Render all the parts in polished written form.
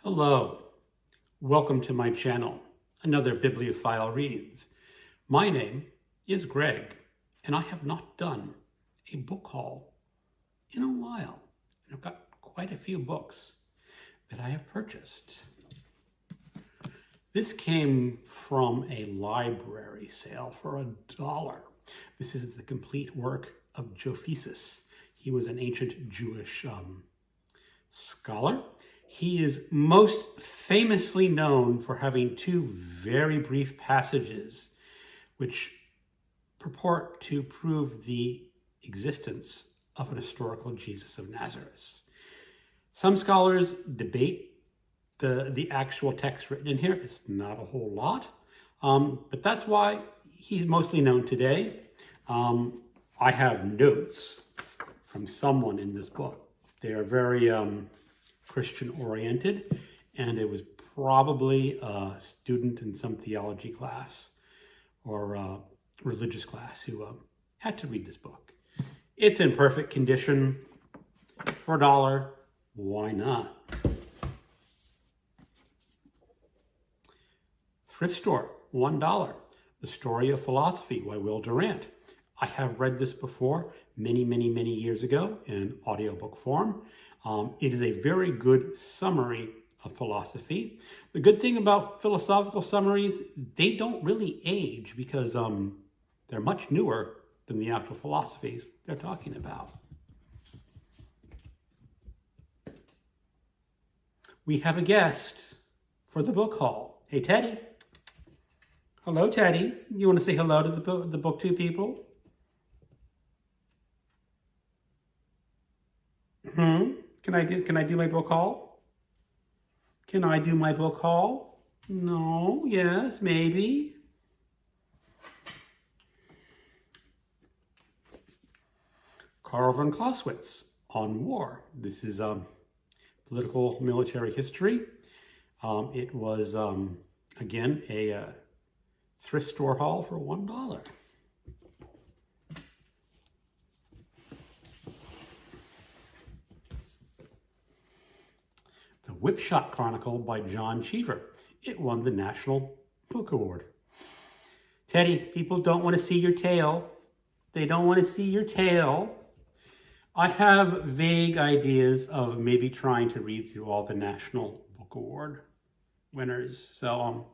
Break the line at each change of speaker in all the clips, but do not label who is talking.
Hello, welcome to my channel, another Bibliophile Reads. My name is Greg, and I have not done a book haul in a while. And I've got quite a few books that I have purchased. This came from a library sale for $1. This is the complete work of Josephus. He was an ancient Jewish scholar. He is most famously known for having two very brief passages which purport to prove the existence of an historical Jesus of Nazareth. Some scholars debate the actual text written in here. It's not a whole lot, but that's why he's mostly known today. I have notes from someone in this book. They are very Christian-oriented, and it was probably a student in some theology class or religious class who had to read this book. It's in perfect condition for $1. Why not? Thrift store, $1. The Story of Philosophy by Will Durant. I have read this before many years ago in audiobook form. It is a very good summary of philosophy. The good thing about philosophical summaries, they don't really age because they're much newer than the actual philosophies they're talking about. We have a guest for the book haul. Hey, Teddy. Hello, Teddy. You want to say hello to the BookTube people? Can I do my book haul? Can I do my book haul? No, yes, maybe. Karl von Clausewitz on war. This is political military history. It was, again, a thrift store haul for $1. The Whipshot Chronicle by John Cheever. It won the National Book Award. Teddy, people don't want to see your tail. They don't want to see your tail. I have vague ideas of maybe trying to read through all the National Book Award winners. So,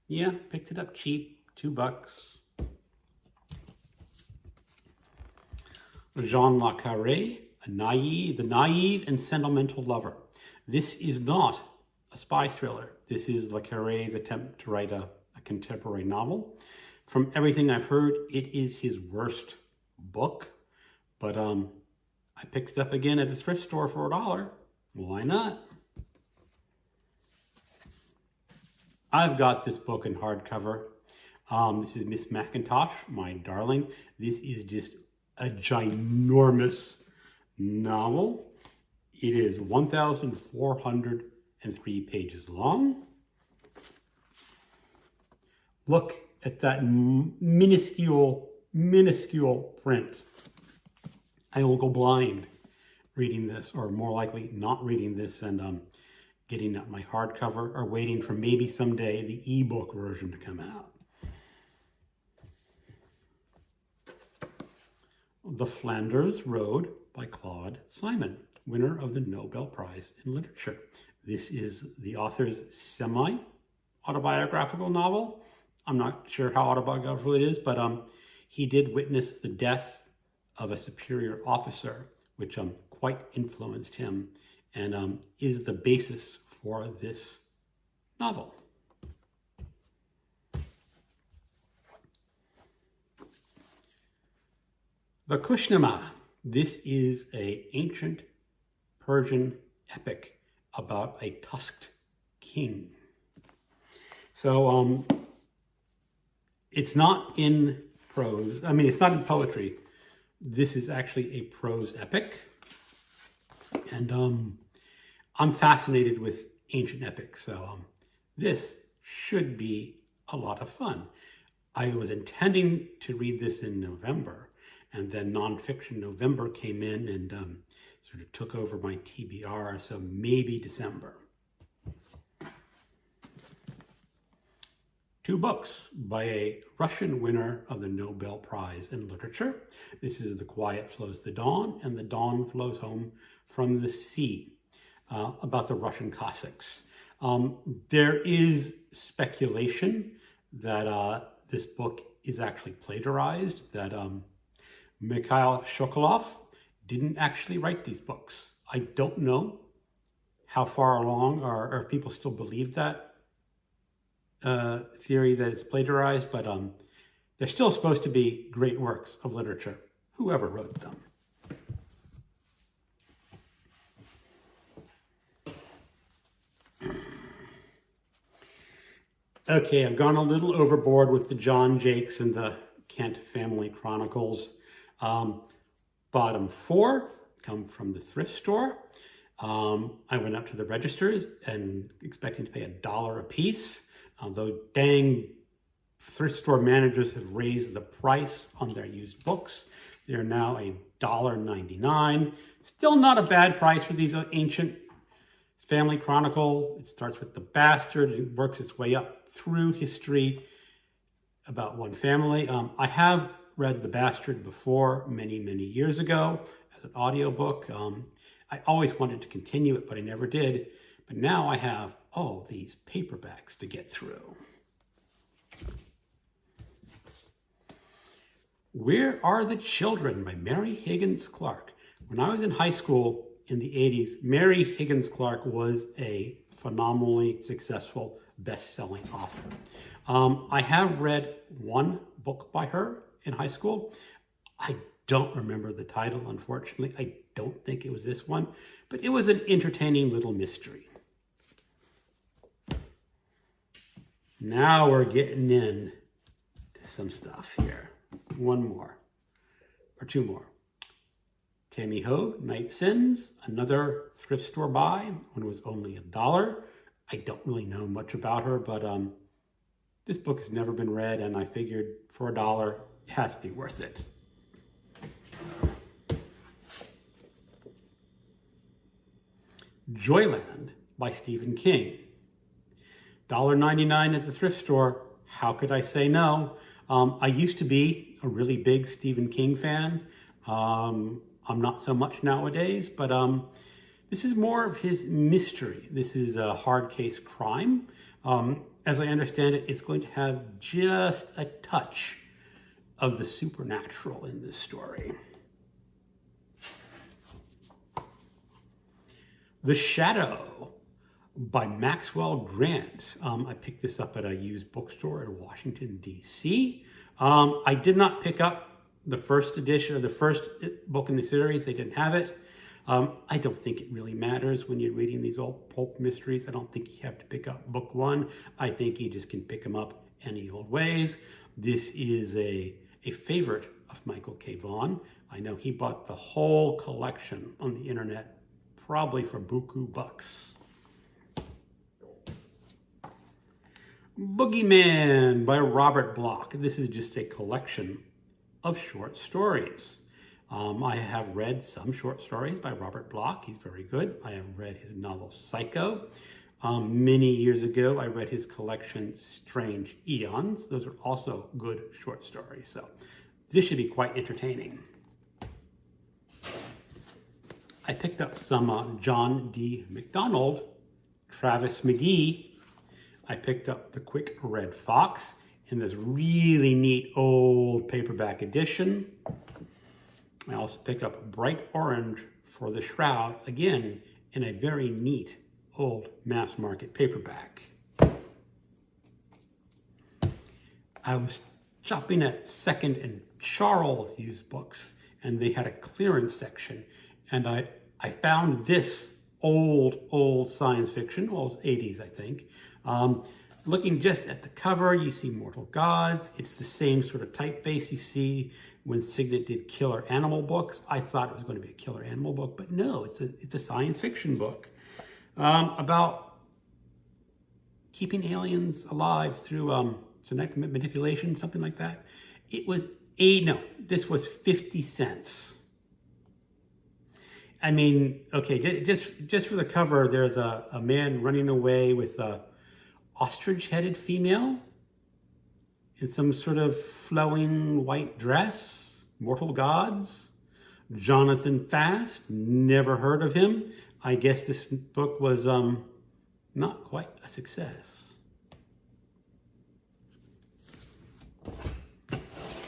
yeah, picked it up cheap, $2. Jean Le Carré, the naive and sentimental lover. This is not a spy thriller. This is Le Carré's attempt to write a contemporary novel. From everything I've heard, it is his worst book. But I picked it up again at the thrift store for $1. Why not? I've got this book in hardcover. This is Miss Mackintosh, my darling. This is just a ginormous novel. It is 1,403 pages long. Look at that minuscule print. I will go blind reading this, or more likely not reading this and getting out my hardcover, or waiting for maybe someday the ebook version to come out. The Flanders Road by Claude Simon, winner of the Nobel Prize in Literature. This is the author's semi-autobiographical novel. I'm not sure how autobiographical it is, but he did witness the death of a superior officer, which quite influenced him and is the basis for this novel. The Kushnama. This is an ancient Persian epic about a tusked king. So it's not in prose. I mean, it's not in poetry. This is actually a prose epic. And I'm fascinated with ancient epics. So this should be a lot of fun. I was intending to read this in November, and then Nonfiction November came in and sort of took over my TBR, so maybe December. two books by a Russian winner of the Nobel Prize in Literature. This is The Quiet Flows the Dawn and The Dawn Flows Home from the Sea, about the Russian Cossacks. There is speculation that this book is actually plagiarized, that Mikhail Sokolov didn't actually write these books. I don't know how far along or if people still believe that theory that it's plagiarized, but they're still supposed to be great works of literature, whoever wrote them. Okay, I've gone a little overboard with the John Jakes and the Kent Family Chronicles. Bottom 4 come from the thrift store. I went up to the registers and expecting to pay $1 a piece. Though dang thrift store managers have raised the price on their used books. They're now $1.99. Still not a bad price for these ancient family chronicle. It starts with the bastard. It works its way up through history about one family. I have read The Bastard before many, many years ago as an audiobook. I always wanted to continue it, but I never did. But now I have all these paperbacks to get through. Where Are the Children by Mary Higgins Clark. When I was in high school in the 80s, Mary Higgins Clark was a phenomenally successful best-selling author. I have read one book by her in high school. I don't remember the title, unfortunately. I don't think it was this one, but it was an entertaining little mystery. Now we're getting in to some stuff here. One more, or two more. Tammy Hogue, Night Sins, another thrift store buy when it was only $1. I don't really know much about her, but this book has never been read, and I figured for $1, it has to be worth it. Joyland by Stephen King. $1.99 at the thrift store. How could I say no? I used to be a really big Stephen King fan. I'm not so much nowadays, but this is more of his mystery. This is a hard case crime. As I understand it, it's going to have just a touch of the supernatural in this story. The Shadow by Maxwell Grant. I picked this up at a used bookstore in Washington, D.C. I did not pick up the first edition, or the first book in the series. They didn't have it. I don't think it really matters when you're reading these old pulp mysteries. I don't think you have to pick up book one. I think you just can pick them up any old ways. This is a favorite of Michael K. Vaughan. I know he bought the whole collection on the internet, probably for buku bucks. Boogeyman by Robert Bloch. This is just a collection of short stories. I have read some short stories by Robert Bloch. He's very good. I have read his novel Psycho. Many years ago, I read his collection Strange Eons. Those are also good short stories. So this should be quite entertaining. I picked up some John D. MacDonald, Travis McGee. I picked up The Quick Red Fox in this really neat old paperback edition. I also picked up Bright Orange for the Shroud, again, in a very neat old mass market paperback. I was shopping at Second and Charles used books, and they had a clearance section, and I found this old science fiction, well, it's 80s, I think. Looking just at the cover, you see Mortal Gods. It's the same sort of typeface you see when Signet did killer animal books. I thought it was going to be a killer animal book, but no, it's a science fiction book about keeping aliens alive through genetic manipulation, something like that. It was this was 50 cents. I mean, okay, just for the cover, there's a man running away with a ostrich-headed female. in some sort of flowing white dress. Mortal Gods. Jonathan Fast, never heard of him. I guess this book was not quite a success.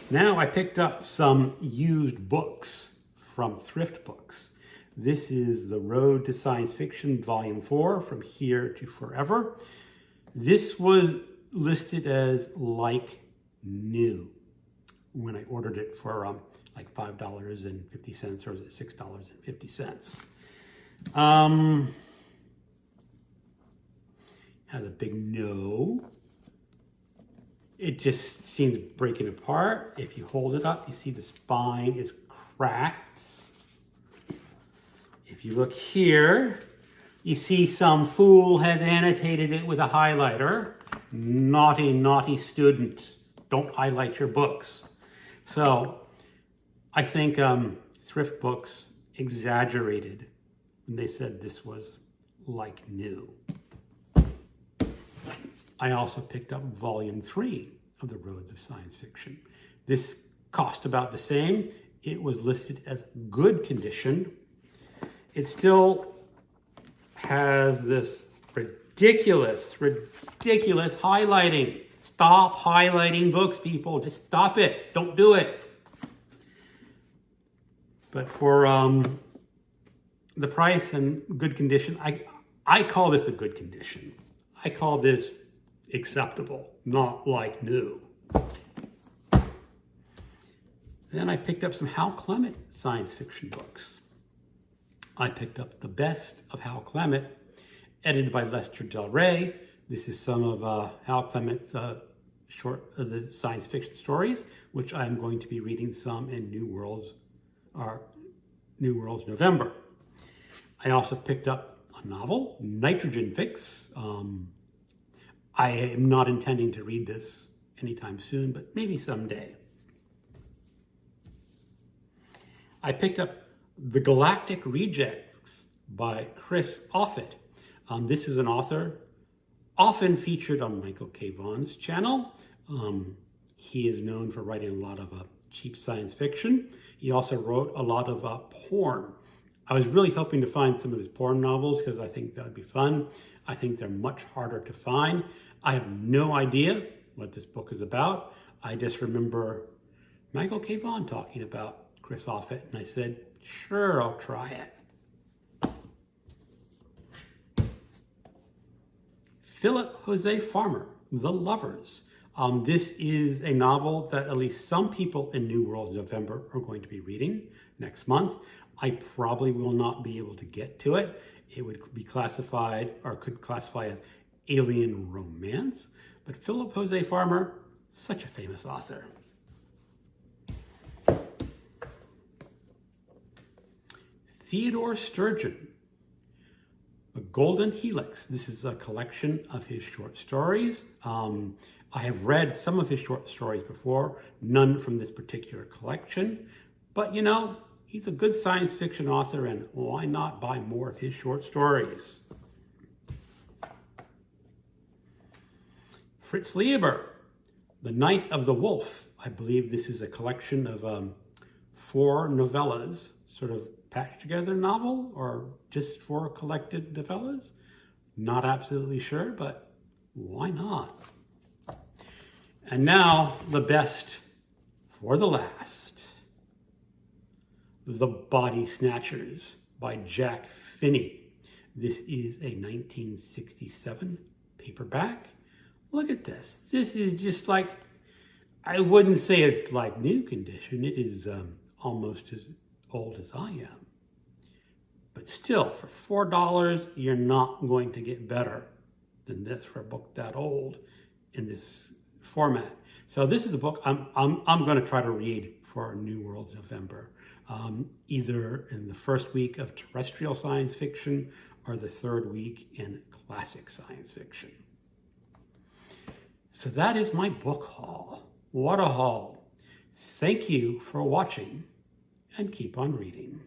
Now I picked up some used books from Thrift Books. This is The Road to Science Fiction, Volume 4, From Here to Forever. This was listed as like new when I ordered it for like $5.50 or is it $6.50. Has a big no. It just seems breaking apart. If you hold it up, you see the spine is cracked. If you look here, you see some fool has annotated it with a highlighter. Naughty, naughty student. Don't highlight your books. So I think Thrift Books exaggerated when they said this was like new. I also picked up Volume 3 of The Roads of Science Fiction. This cost about the same. It was listed as good condition. It still has this ridiculous highlighting. Stop highlighting books, people. Just stop it. Don't do it. But for the price and good condition, I call this a good condition. I call this acceptable, not like new. Then I picked up some Hal Clement science fiction books. I picked up The Best of Hal Clement, edited by Lester Del Rey. This is some of Hal Clement's the science fiction stories, which I'm going to be reading some in New Worlds November. I also picked up a novel, Nitrogen Fix. I am not intending to read this anytime soon, but maybe someday. I picked up The Galactic Rejects by Chris Offutt. This is an author often featured on Michael K. Vaughan's channel. He is known for writing a lot of cheap science fiction. He also wrote a lot of porn. I was really hoping to find some of his porn novels because I think that would be fun. I think they're much harder to find. I have no idea what this book is about. I just remember Michael K. Vaughan talking about Chris Offutt, and I said, sure, I'll try it. Philip Jose Farmer, The Lovers. This is a novel that at least some people in New Worlds November are going to be reading next month. I probably will not be able to get to it. It would be classified, or could classify as alien romance. But Philip Jose Farmer, such a famous author. Theodore Sturgeon, The Golden Helix. This is a collection of his short stories. I have read some of his short stories before, none from this particular collection. But you know, he's a good science fiction author, and why not buy more of his short stories? Fritz Lieber, The Night of the Wolf. I believe this is a collection of 4 novellas, sort of patched together novel, or just 4 collected novellas. Not absolutely sure, but why not? And now, the best for the last. The Body Snatchers by Jack Finney. This is a 1967 paperback. Look at this. This is just like, I wouldn't say it's like new condition. It is almost as old as I am. But still, for $4, you're not going to get better than this for a book that old in this format. So this is a book I'm going to try to read for New Worlds November, either in the first week of terrestrial science fiction or the third week in classic science fiction. So that is my book haul. What a haul. Thank you for watching, and keep on reading.